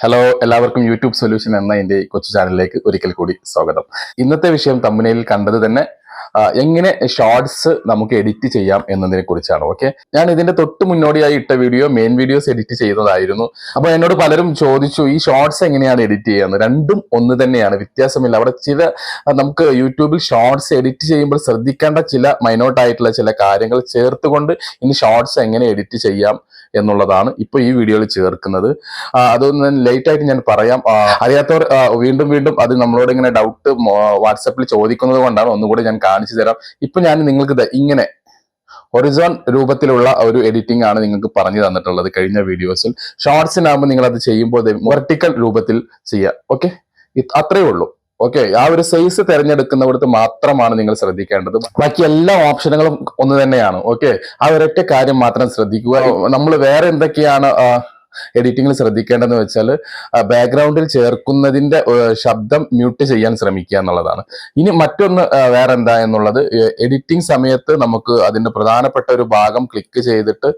Hello, എല്ലാവർക്കും YouTube solution എന്ന എൻ്റെ കൊച്ചു ചാനലിലേക്ക് ഒരിക്കൽ കൂടി സ്വാഗതം. ഇന്നത്തെ വിഷയം തമ്പനയിൽ കണ്ടത് തന്നെ എങ്ങനെ ഷോർട്സ് നമുക്ക് എഡിറ്റ് ചെയ്യാം എന്നതിനെ കുറിച്ചാണ്. ഓക്കെ, ഞാൻ ഇതിന്റെ തൊട്ട് മുന്നോടിയായി ഇട്ട വീഡിയോ മെയിൻ വീഡിയോസ് എഡിറ്റ് ചെയ്തതായിരുന്നു. അപ്പൊ എന്നോട് പലരും ചോദിച്ചു ഈ ഷോർട്സ് എങ്ങനെയാണ് എഡിറ്റ് ചെയ്യുന്നത്. രണ്ടും ഒന്ന് തന്നെയാണ്, വ്യത്യാസമില്ല. അവിടെ നമുക്ക് യൂട്യൂബിൽ ഷോർട്സ് എഡിറ്റ് ചെയ്യുമ്പോൾ ശ്രദ്ധിക്കേണ്ട ചില മൈനോട്ടായിട്ടുള്ള ചില കാര്യങ്ങൾ ചേർത്തുകൊണ്ട് ഇനി ഷോർട്സ് എങ്ങനെ എഡിറ്റ് ചെയ്യാം എന്നുള്ളതാണ് ഇപ്പൊ ഈ വീഡിയോയിൽ ചേർക്കുന്നത്. അതൊന്ന് ലേറ്റ് ആയിട്ട് ഞാൻ പറയാം. അറിയാത്തവർ വീണ്ടും വീണ്ടും അത് നമ്മളോട് ഇങ്ങനെ ഡൗട്ട് വാട്സപ്പിൽ ചോദിക്കുന്നത് കൊണ്ടാണ് ഒന്നുകൂടി ഞാൻ കാണിച്ചു തരാം. ഇപ്പൊ ഞാൻ നിങ്ങൾക്ക് ഇങ്ങനെ ഒറിജിനൽ രൂപത്തിലുള്ള ഒരു എഡിറ്റിംഗ് ആണ് നിങ്ങൾക്ക് പറഞ്ഞു തന്നിട്ടുള്ളത് കഴിഞ്ഞ വീഡിയോസിൽ. ഷോർട്സിനാകുമ്പോൾ നിങ്ങൾ അത് ചെയ്യുമ്പോൾ വെർട്ടിക്കൽ രൂപത്തിൽ ചെയ്യാം. ഓക്കെ, അത്രയേ ഉള്ളൂ. ഓക്കെ, ആ ഒരു സൈസ് തിരഞ്ഞെടുക്കുന്നിടത്ത് മാത്രമാണ് നിങ്ങൾ ശ്രദ്ധിക്കേണ്ടത്. ബാക്കി എല്ലാ ഓപ്ഷനുകളും ഒന്ന് തന്നെയാണ്. ഓക്കെ, ആ ഒരൊറ്റ കാര്യം മാത്രം ശ്രദ്ധിക്കുക. നമ്മൾ വേറെ എന്തൊക്കെയാണ് എഡിറ്റിംഗിൽ ശ്രദ്ധിക്കേണ്ടതെന്ന് വെച്ചാൽ ബാക്ക്ഗ്രൗണ്ടിൽ ചേർക്കുന്നതിന്റെ ശബ്ദം മ്യൂട്ട് ചെയ്യാൻ ശ്രമിക്കുക എന്നുള്ളതാണ്. ഇനി മറ്റൊന്ന് വേറെ എന്താ എന്നുള്ളത്, എഡിറ്റിംഗ് സമയത്ത് നമുക്ക് അതിന്റെ പ്രധാനപ്പെട്ട ഒരു ഭാഗം ക്ലിക്ക് ചെയ്തിട്ട്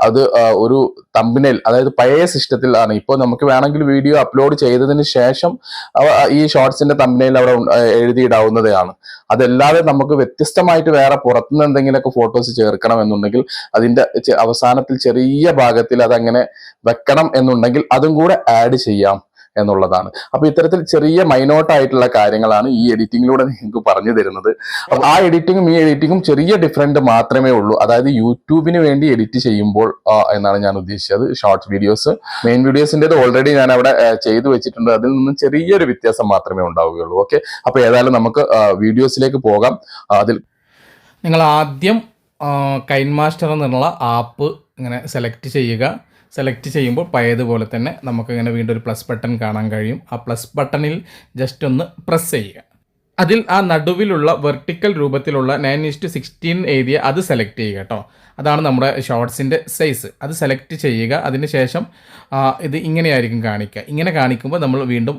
അത് ഒരു തംബ്നെയിൽ, അതായത് പഴയ സിസ്റ്റത്തിൽ ആണ്. ഇപ്പോൾ നമുക്ക് വേണമെങ്കിൽ വീഡിയോ അപ്ലോഡ് ചെയ്തതിന് ശേഷം ഈ ഷോർട്സിന്റെ തംബ്നെയിൽ അവിടെ എഴുതിയിടാവുന്നതാണ്. അതല്ലാതെ നമുക്ക് വ്യത്യസ്തമായിട്ട് വേറെ പുറത്തുനിന്ന് എന്തെങ്കിലുമൊക്കെ ഫോട്ടോസ് ചേർക്കണം എന്നുണ്ടെങ്കിൽ അതിന്റെ അവസാനത്തിൽ ചെറിയ ഭാഗത്തിൽ അതങ്ങനെ വെക്കണം എന്നുണ്ടെങ്കിൽ അതും കൂടെ ആഡ് ചെയ്യാം എന്നുള്ളതാണ്. അപ്പൊ ഇത്തരത്തിൽ ചെറിയ മൈനോട്ടായിട്ടുള്ള കാര്യങ്ങളാണ് ഈ എഡിറ്റിംഗിലൂടെ നിങ്ങൾക്ക് പറഞ്ഞു തരുന്നത്. അപ്പൊ ആ എഡിറ്റിംഗും ഈ എഡിറ്റിംഗും ചെറിയ ഡിഫറൻറ്റ് മാത്രമേ ഉള്ളൂ. അതായത് യൂട്യൂബിന് വേണ്ടി എഡിറ്റ് ചെയ്യുമ്പോൾ എന്നാണ് ഞാൻ ഉദ്ദേശിച്ചത്. ഷോർട്സ് വീഡിയോസ്, മെയിൻ വീഡിയോസിൻ്റെത് ഓൾറെഡി ഞാൻ അവിടെ ചെയ്തു വെച്ചിട്ടുണ്ട്. അതിൽ നിന്ന് ചെറിയൊരു വ്യത്യാസം മാത്രമേ ഉണ്ടാവുകയുള്ളൂ. ഓക്കെ, അപ്പൊ ഏതായാലും നമുക്ക് വീഡിയോസിലേക്ക് പോകാം. അതിൽ നിങ്ങൾ ആദ്യം കൈൻമാസ്റ്റർ എന്നുള്ള ആപ്പ് ഇങ്ങനെ സെലക്ട് ചെയ്യുക. സെലക്ട് ചെയ്യുമ്പോൾ പഴയതുപോലെ തന്നെ നമുക്കിങ്ങനെ വീണ്ടും ഒരു പ്ലസ് ബട്ടൺ കാണാൻ കഴിയും. ആ പ്ലസ് ബട്ടണിൽ ജസ്റ്റ് ഒന്ന് പ്രസ് ചെയ്യുക. അതിൽ ആ നടുവിലുള്ള വെർട്ടിക്കൽ രൂപത്തിലുള്ള 9:16 ഏരിയ അത് സെലക്ട് ചെയ്യുക കേട്ടോ. അതാണ് നമ്മുടെ ഷോർട്സിൻ്റെ സൈസ്. അത് സെലക്ട് ചെയ്യുക. അതിന് ശേഷം ഇത് ഇങ്ങനെയായിരിക്കും കാണിക്കുക. ഇങ്ങനെ കാണിക്കുമ്പോൾ നമ്മൾ വീണ്ടും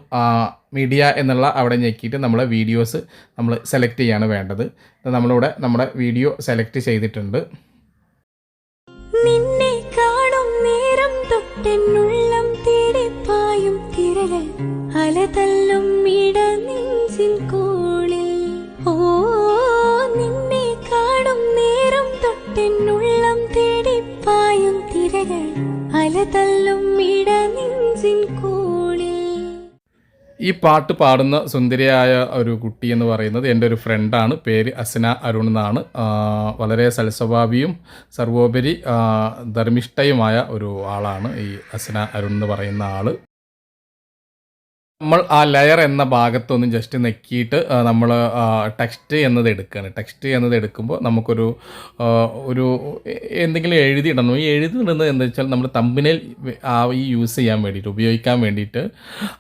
മീഡിയ എന്നുള്ള അവിടെ ഞെക്കിയിട്ട് നമ്മളെ വീഡിയോസ് നമ്മൾ സെലക്ട് ചെയ്യാണ് വേണ്ടത്. നമ്മളിവിടെ നമ്മുടെ വീഡിയോ സെലക്ട് ചെയ്തിട്ടുണ്ട്. ുള്ളം തേടിപ്പായും തിരകൾ അലതല്ലും ഇടനെഞ്ചിൻ കോളിൽ. ഓ നിന്നെ കാണും നേരം തൊട്ടെന്നുള്ളം തേടിപ്പായും തിരകൾ അലതല്ലും ഇടനെഞ്ചിൻ കോളിൽ. ഈ പാട്ട് പാടുന്ന സുന്ദരിയായ ഒരു കുട്ടി എന്ന് പറയുന്നത് എൻ്റെ ഒരു ഫ്രണ്ടാണ്. പേര് അസ്ന അരുൺ എന്നാണ്. വളരെ സൽസ്വഭാവിയും സർവോപരി ധർമ്മിഷ്ഠയുമായ ഒരു ആളാണ് ഈ അസ്ന അരുൺ എന്ന് പറയുന്ന ആൾ. നമ്മൾ ആ ലെയർ എന്ന ഭാഗത്തൊന്ന് ജസ്റ്റ് നെക്കിയിട്ട് നമ്മൾ ടെക്സ്റ്റ് എന്നത് എടുക്കുകയാണ്. ടെക്സ്റ്റ് എന്നത് എടുക്കുമ്പോൾ നമുക്കൊരു എന്തെങ്കിലും എഴുതിയിടണം. ഈ എഴുതിയിടുന്നത് എന്താ വെച്ചാൽ നമ്മൾ തംബ്നെയിൽ ഈ യൂസ് ചെയ്യാൻ വേണ്ടിയിട്ട്, ഉപയോഗിക്കാൻ വേണ്ടിയിട്ട്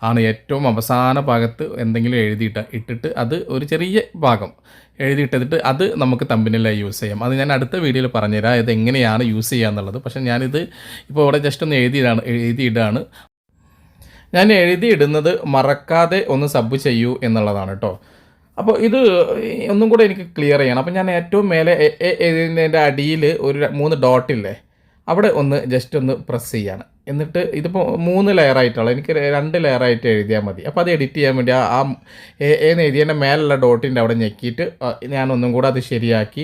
ആണ്. ഏറ്റവും അവസാന ഭാഗത്ത് എന്തെങ്കിലും ഇട്ടിട്ട് അത് ഒരു ചെറിയ ഭാഗം എഴുതിയിട്ടിട്ട് അത് നമുക്ക് തംബ്നെയിലായി യൂസ് ചെയ്യാം. അത് ഞാൻ അടുത്ത വീഡിയോയിൽ പറഞ്ഞുതരാം ഇത് എങ്ങനെയാണ് യൂസ് ചെയ്യുക എന്നുള്ളത്. പക്ഷേ ഞാനിത് ഇപ്പോൾ ഇവിടെ ജസ്റ്റ് ഒന്ന് എഴുതിയിടാണ്. ഞാൻ എഴുതിയിടുന്നത് മറക്കാതെ ഒന്ന് സബ് ചെയ്യൂ എന്നുള്ളതാണ് കേട്ടോ. അപ്പോൾ ഇത് ഒന്നും കൂടെ എനിക്ക് ക്ലിയർ ചെയ്യണം. അപ്പോൾ ഞാൻ ഏറ്റവും മേലെ ഇതിൻ്റെ അടിയിൽ ഒരു 3 ഡോട്ടില്ലേ, അവിടെ ഒന്ന് ജസ്റ്റ് ഒന്ന് പ്രസ് ചെയ്യാണ്. എന്നിട്ട് ഇതിപ്പോൾ 3 ലെയറായിട്ടുള്ള, എനിക്ക് 2 ലെയറായിട്ട് എഴുതിയാൽ മതി. അപ്പോൾ അത് എഡിറ്റ് ചെയ്യാൻ വേണ്ടി ആ എഴുതിയതിൻ്റെ മേലുള്ള ഡോട്ടിൻ്റെ അവിടെ ഞെക്കിയിട്ട് ഞാനൊന്നും കൂടെ അത് ശരിയാക്കി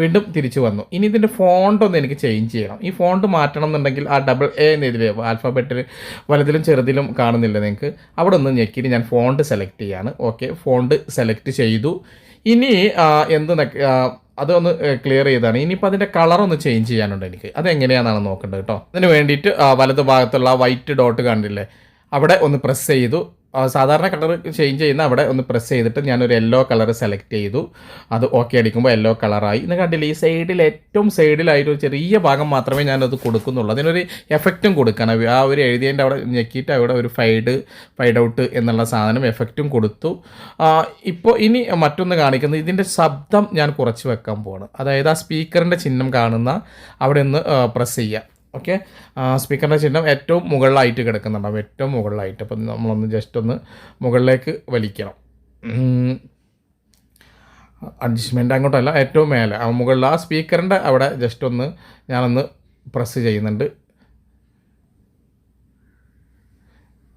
വീണ്ടും തിരിച്ചു വന്നു. ഇനി ഇതിൻ്റെ ഫോണ്ട് ഒന്ന് എനിക്ക് ചേഞ്ച് ചെയ്യണം. ഈ ഫോണ്ട് മാറ്റണം എന്നുണ്ടെങ്കിൽ ആ ഡബിൾ എ എന്നെതിരെ ആൽഫബറ്റിൽ വലുതിലും ചെറുതിലും കാണുന്നില്ല നിങ്ങൾക്ക്, അവിടെ ഒന്ന് ഞെക്കിയിട്ട് ഞാൻ ഫോണ്ട് സെലക്ട് ചെയ്യാണ്. ഓക്കെ, ഫോണ്ട് സെലക്ട് ചെയ്തു. ഇനി അതൊന്ന് ക്ലിയർ ചെയ്താണ്. ഇനിയിപ്പോൾ അതിൻ്റെ കളറൊന്ന് ചേഞ്ച് ചെയ്യാനുണ്ട് എനിക്ക്. അതെങ്ങനെയാണെന്നാണ് നോക്കേണ്ടത് കേട്ടോ. അതിന് വേണ്ടിയിട്ട് വലത് ഭാഗത്തുള്ള വൈറ്റ് ഡോട്ട് കണ്ടില്ലേ, അവിടെ ഒന്ന് പ്രസ് ചെയ്തു. സാധാരണ കളർ ചേഞ്ച് ചെയ്യുന്ന അവിടെ ഒന്ന് പ്രസ് ചെയ്തിട്ട് ഞാനൊരു യെല്ലോ കളർ സെലക്ട് ചെയ്തു. അത് ഓക്കെ അടിക്കുമ്പോൾ യെല്ലോ കളറായി. ഇന്ന് കണ്ടില്ലേ, ഈ സൈഡിൽ ഏറ്റവും സൈഡിലായിട്ട് ഒരു ചെറിയ ഭാഗം മാത്രമേ ഞാനത് കൊടുക്കുന്നുള്ളൂ. അതിനൊരു എഫക്റ്റും കൊടുക്കണം. ആ ഒരു എഴുതിയതിൻ്റെ അവിടെ ഞെക്കിയിട്ട് അവിടെ ഒരു ഫൈഡ് ഔട്ട് എന്നുള്ള സാധനം എഫക്റ്റും കൊടുത്തു. ഇപ്പോൾ ഇനി മറ്റൊന്ന് കാണിക്കുന്നത്, ഇതിൻ്റെ ശബ്ദം ഞാൻ കുറച്ച് വെക്കാൻ പോവാണ്. അതായത് ആ സ്പീക്കറിൻ്റെ ചിഹ്നം കാണുന്ന അവിടെ ഒന്ന് പ്രസ് ചെയ്യുക. ഓക്കെ, സ്പീക്കറിൻ്റെ ചിഹ്നം ഏറ്റവും മുകളിലായിട്ട് കിടക്കുന്നുണ്ടാവും, ഏറ്റവും മുകളിലായിട്ട്. അപ്പം നമ്മളൊന്ന് ജസ്റ്റ് ഒന്ന് മുകളിലേക്ക് വലിക്കണം. അഡ്ജസ്റ്റ്മെൻറ്റ് അങ്ങോട്ടല്ല, ഏറ്റവും മേലെ മുകളിൽ ആ സ്പീക്കറിൻ്റെ അവിടെ ജസ്റ്റ് ഒന്ന് ഞാനൊന്ന് പ്രസ് ചെയ്യുന്നുണ്ട്.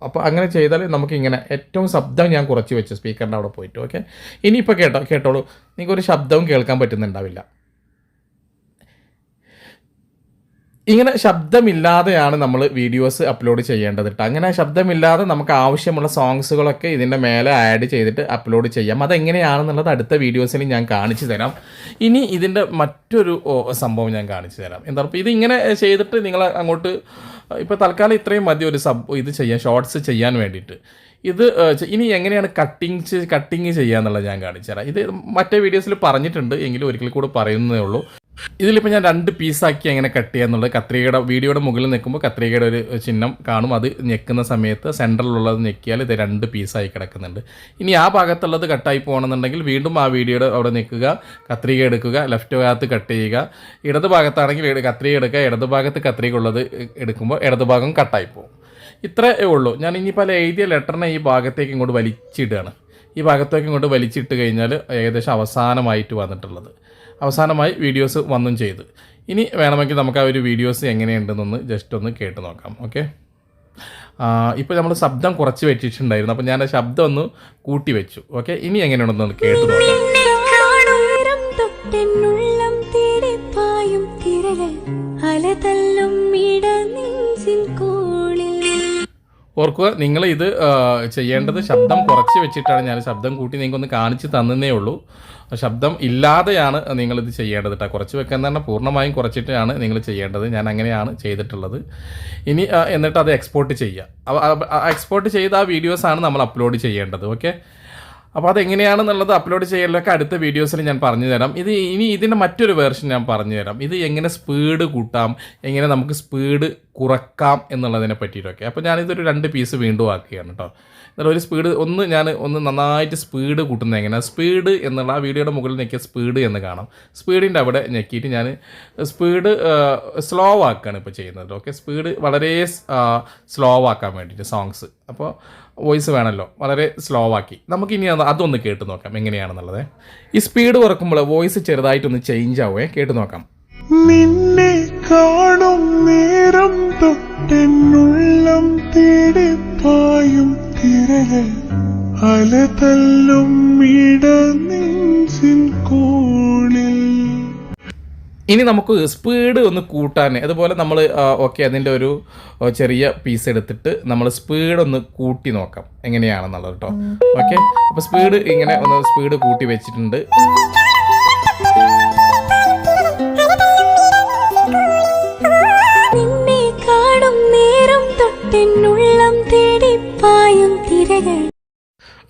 അപ്പോൾ അങ്ങനെ ചെയ്താൽ നമുക്കിങ്ങനെ ഏറ്റവും ശബ്ദം ഞാൻ കുറച്ച് വെച്ചു സ്പീക്കറിൻ്റെ അവിടെ പോയിട്ട്. ഓക്കെ, ഇനിയിപ്പോൾ കേട്ടോളൂ, നിങ്ങൾക്കൊരു ശബ്ദവും കേൾക്കാൻ പറ്റുന്നുണ്ടാവില്ല. ഇങ്ങനെ ശബ്ദമില്ലാതെയാണ് നമ്മൾ വീഡിയോസ് അപ്ലോഡ് ചെയ്യേണ്ടത് കേട്ടോ. അങ്ങനെ ശബ്ദമില്ലാതെ നമുക്ക് ആവശ്യമുള്ള സോങ്സുകളൊക്കെ ഇതിൻ്റെ മേലെ ആഡ് ചെയ്തിട്ട് അപ്ലോഡ് ചെയ്യാം. അതെങ്ങനെയാണെന്നുള്ളത് അടുത്ത വീഡിയോസിൽ ഞാൻ കാണിച്ചു തരാം. ഇനി ഇതിൻ്റെ മറ്റൊരു സംഭവം ഞാൻ കാണിച്ചു തരാം. എന്താ പറയുക, ഇതിങ്ങനെ ചെയ്തിട്ട് നിങ്ങൾ അങ്ങോട്ട് ഇപ്പോൾ തൽക്കാലം ഇത്രയും മതി ഒരു ഇത് ചെയ്യാൻ, ഷോർട്സ് ചെയ്യാൻ വേണ്ടിയിട്ട്. ഇത് ഇനി എങ്ങനെയാണ് കട്ടിങ് ചെയ്യുക എന്നുള്ളത് ഞാൻ കാണിച്ചു തരാം. ഇത് മറ്റേ വീഡിയോസിൽ പറഞ്ഞിട്ടുണ്ട്, എങ്കിലും ഒരിക്കൽ കൂടെ പറയുന്നതേ ഉള്ളൂ. ഇതിലിപ്പോൾ ഞാൻ 2 പീസാക്കി എങ്ങനെ കട്ട് ചെയ്യുക എന്നുള്ളത്, കത്രികയുടെ വീഡിയോയുടെ മുകളിൽ നിൽക്കുമ്പോൾ കത്രികയുടെ ഒരു ചിഹ്നം കാണും. അത് ഞെക്കുന്ന സമയത്ത് സെൻറ്ററിലുള്ളത് ഞെക്കിയാൽ ഇത് 2 പീസായി കിടക്കുന്നുണ്ട്. ഇനി ആ ഭാഗത്തുള്ളത് കട്ടായി പോകണമെന്നുണ്ടെങ്കിൽ വീണ്ടും ആ വീഡിയോയുടെ അവിടെ നിൽക്കുക, കത്രിക എടുക്കുക, ലെഫ്റ്റ് ഭാഗത്ത് കട്ട് ചെയ്യുക. ഇടത് ഭാഗത്താണെങ്കിൽ കത്രിക എടുക്കുക, ഇടത് ഭാഗത്ത് കത്രിക ഉള്ളത് എടുക്കുമ്പോൾ ഇടത് ഭാഗം കട്ടായി പോകും. ഇത്രേ ഉള്ളൂ. ഞാൻ ഇനിയിപ്പോൾ എഴുതിയ ലെറ്ററിനെ ഈ ഭാഗത്തേക്ക് ഇങ്ങോട്ട് വലിച്ചിടുകയാണ്. ഈ ഭാഗത്തേക്ക് ഇങ്ങോട്ട് വലിച്ചിട്ട് കഴിഞ്ഞാൽ ഏകദേശം അവസാനമായിട്ട് വന്നിട്ടുള്ളത്. അവസാനമായി വീഡിയോസ് വന്നും ചെയ്ത്. ഇനി വേണമെങ്കിൽ നമുക്ക് ആ ഒരു വീഡിയോസ് എങ്ങനെയുണ്ടെന്നൊന്ന് ജസ്റ്റ് ഒന്ന് കേട്ട് നോക്കാം. ഓക്കെ, ഇപ്പോൾ നമ്മൾ ശബ്ദം കുറച്ച് വെച്ചിട്ടുണ്ടായിരുന്നു, അപ്പോൾ ഞാൻ ആ ശബ്ദം ഒന്ന് കൂട്ടി വെച്ചു. ഓക്കെ, ഇനി എങ്ങനെയുണ്ടെന്നൊന്ന് കേട്ട് നോക്കാം. ഓർക്കുക, നിങ്ങൾ ഇത് ചെയ്യേണ്ടത് ശബ്ദം കുറച്ച് വെച്ചിട്ടാണ്. ഞാൻ ശബ്ദം കൂട്ടി നിങ്ങൾക്കൊന്ന് കാണിച്ച് തന്നേ ഉള്ളൂ. ശബ്ദം ഇല്ലാതെയാണ് നിങ്ങളിത് ചെയ്യേണ്ടത് കേട്ടോ. കുറച്ച് വെക്കാൻ തന്നെ പൂർണ്ണമായും കുറച്ചിട്ടാണ് നിങ്ങൾ ചെയ്യേണ്ടത്. ഞാൻ അങ്ങനെയാണ് ചെയ്തിട്ടുള്ളത്. ഇനി എന്നിട്ട് അത് എക്സ്പോർട്ട് ചെയ്യുക. എക്സ്പോർട്ട് ചെയ്ത ആ വീഡിയോസാണ് നമ്മൾ അപ്ലോഡ് ചെയ്യേണ്ടത്. ഓക്കെ, അപ്പോൾ അതെങ്ങനെയാണെന്നുള്ളത് അപ്ലോഡ് ചെയ്യലൊക്കെ അടുത്ത വീഡിയോസിൽ ഞാൻ പറഞ്ഞു തരാം. ഇതിൻ്റെ മറ്റൊരു വേർഷൻ ഞാൻ പറഞ്ഞു തരാം. ഇത് എങ്ങനെ സ്പീഡ് കൂട്ടാം, എങ്ങനെ നമുക്ക് സ്പീഡ് കുറക്കാം എന്നുള്ളതിനെ പറ്റിയിട്ടൊക്കെ. അപ്പോൾ ഞാനിതൊരു 2 പീസ് വീണ്ടും ആക്കുകയാണ് കേട്ടോ. എന്നാൽ ഒരു സ്പീഡ് ഒന്ന് നന്നായിട്ട് സ്പീഡ് കൂട്ടുന്നത് എങ്ങനെ, സ്പീഡ് എന്നുള്ള ആ വീഡിയോയുടെ മുകളിൽ ഞെക്കിയ സ്പീഡ് എന്ന് കാണാം. സ്പീഡിൻ്റെ അവിടെ ഞെക്കിയിട്ട് ഞാൻ സ്പീഡ് സ്ലോ ആക്കുകയാണ് ഇപ്പോൾ ചെയ്യുന്നത്. ഓക്കെ, സ്പീഡ് വളരെ സ്ലോ ആക്കാൻ വേണ്ടിയിട്ട് സോങ്സ്. അപ്പോൾ വോയിസ് വേണമല്ലോ, വളരെ സ്ലോ ആക്കി. നമുക്കിനി അതൊന്ന് കേട്ട് നോക്കാം എങ്ങനെയാണെന്നുള്ളത്. ഈ സ്പീഡ് കുറക്കുമ്പോൾ വോയിസ് ചെറുതായിട്ടൊന്ന് ചേഞ്ച് ആവുമേ, കേട്ട് നോക്കാം. നിന്നെ കാണും നേരം തൊട്ടെന്നുള്ളം തേടി പായും തിരകൾ അലതല്ലും ഇടനെഞ്ചിൻ കോണിൽ. ഇനി നമുക്ക് സ്പീഡ് ഒന്ന് കൂട്ടാൻ, അതുപോലെ നമ്മൾ ഓക്കെ അതിൻ്റെ ഒരു ചെറിയ പീസ് എടുത്തിട്ട് നമ്മൾ സ്പീഡ് ഒന്ന് കൂട്ടി നോക്കാം എങ്ങനെയാണെന്നുള്ളത് കേട്ടോ. ഓക്കെ, അപ്പോൾ സ്പീഡ് ഇങ്ങനെ ഒന്ന് സ്പീഡ് കൂട്ടി വെച്ചിട്ടുണ്ട്.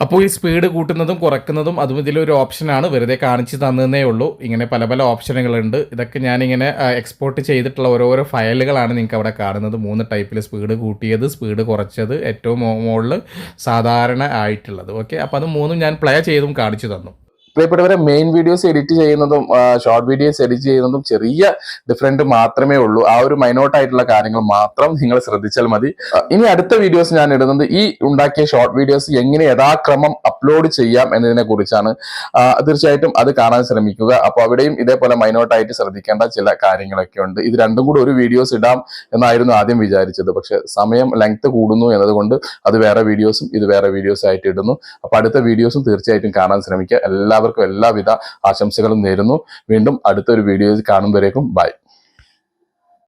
അപ്പോൾ ഈ സ്പീഡ് കൂട്ടുന്നതും കുറയ്ക്കുന്നതും അതും ഇതിലൊരു ഓപ്ഷനാണ്, വെറുതെ കാണിച്ച് തന്നതേ ഉള്ളൂ. ഇങ്ങനെ പല ഓപ്ഷനുകളുണ്ട്. ഇതൊക്കെ ഞാനിങ്ങനെ എക്സ്പോർട്ട് ചെയ്തിട്ടുള്ള ഓരോരോ ഫയലുകളാണ് നിങ്ങൾക്ക് അവിടെ കാണുന്നത്. 3 ടൈപ്പിൽ സ്പീഡ് കൂട്ടിയത്, സ്പീഡ് കുറച്ചത്, ഏറ്റവും മുകളിൽ സാധാരണ ആയിട്ടുള്ളത്. ഓക്കെ, അപ്പോൾ അത് 3 ഞാൻ പ്ലേ ചെയ്തും കാണിച്ചു തന്നു. പ്രിയപ്പെട്ടവരെ, മെയിൻ വീഡിയോസ് എഡിറ്റ് ചെയ്യുന്നതും ഷോർട്ട് വീഡിയോസ് എഡിറ്റ് ചെയ്യുന്നതും ചെറിയ ഡിഫറൻറ്റ് മാത്രമേ ഉള്ളൂ. ആ ഒരു മൈനോട്ടായിട്ടുള്ള കാര്യങ്ങൾ മാത്രം നിങ്ങൾ ശ്രദ്ധിച്ചാൽ മതി. ഇനി അടുത്ത വീഡിയോസ് ഞാൻ ഇടുന്നത് ഈ ഉണ്ടാക്കിയ ഷോർട്ട് വീഡിയോസ് എങ്ങനെ യഥാക്രമം അപ്ലോഡ് ചെയ്യാം എന്നതിനെ കുറിച്ചാണ്. തീർച്ചയായിട്ടും അത് കാണാൻ ശ്രമിക്കുക. അപ്പോൾ അവിടെയും ഇതേപോലെ മൈനോട്ടായിട്ട് ശ്രദ്ധിക്കേണ്ട ചില കാര്യങ്ങളൊക്കെ ഉണ്ട്. ഇത് രണ്ടും കൂടി ഒരു വീഡിയോസ് ഇടാം എന്നായിരുന്നു ആദ്യം വിചാരിച്ചത്. പക്ഷെ സമയം ലെങ്ത് കൂടുന്നു എന്നതുകൊണ്ട് അത് വേറെ വീഡിയോസും ഇത് വേറെ വീഡിയോസ് ആയിട്ട് ഇടുന്നു. അപ്പോൾ അടുത്ത വീഡിയോസും തീർച്ചയായിട്ടും കാണാൻ ശ്രമിക്കുക. എല്ലാവർക്കും എല്ലാവിധ ആശംസകളും നേരുന്നു. വീണ്ടും അടുത്തൊരു വീഡിയോയിൽ കാണുമ്പോഴേക്കും ബൈ.